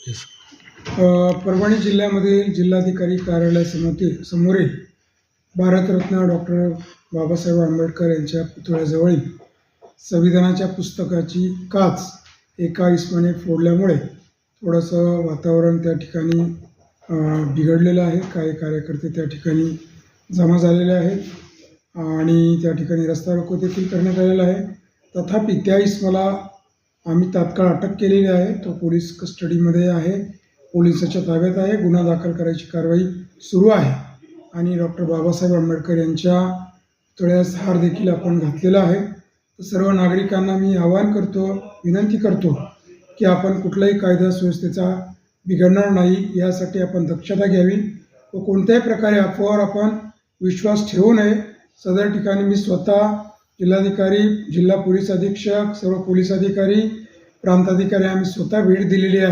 Yes. Parbhani जिल्ह्यामधील जिल्हाधिकारी कार्यालयासमोरील Bharat Ratna doctor Babasaheb Ambedkar यांच्या पुतळ्याजवळील संविधानाच्या पुस्तकाची काच एका इसमाने फोडल्यामुळे थोडंसं वातावरण त्या ठिकाणी बिघडलेलं आहे. काही कार्यकर्ते त्या ठिकाणी जमा झालेले आहेत आणि त्या ठिकाणी रस्ता रोको देखील करण्यात आलेला आहे. तथापि त्या इसमाला आम्ही तात्काळ अटक केलेली आहे. तो पोलीस कस्टडीमध्ये आहे, पोलिसाच्या ताब्यात आहे. गुन्हा दाखल करायची कारवाई सुरू आहे आणि डॉक्टर बाबासाहेब आंबेडकर यांच्या पुतळ्यास हार देखील आपण घातलेला आहे. तर सर्व नागरिकांना मी आवाहन करतो, विनंती करतो की आपण कुठलाही कायदा सुव्यवस्थेचा बिघडणार नाही यासाठी आपण दक्षता घ्यावी व कोणत्याही प्रकारे अफवावर आपण विश्वास ठेवू नये. सदर ठिकाणी मी स्वतः जिल्हाधिकारी, जिल्हा पोलीस अधीक्षक, सर्व पोलीस अधिकारी, प्रांताधिकारी आम्ही स्वतः भेट दिलेली आहे.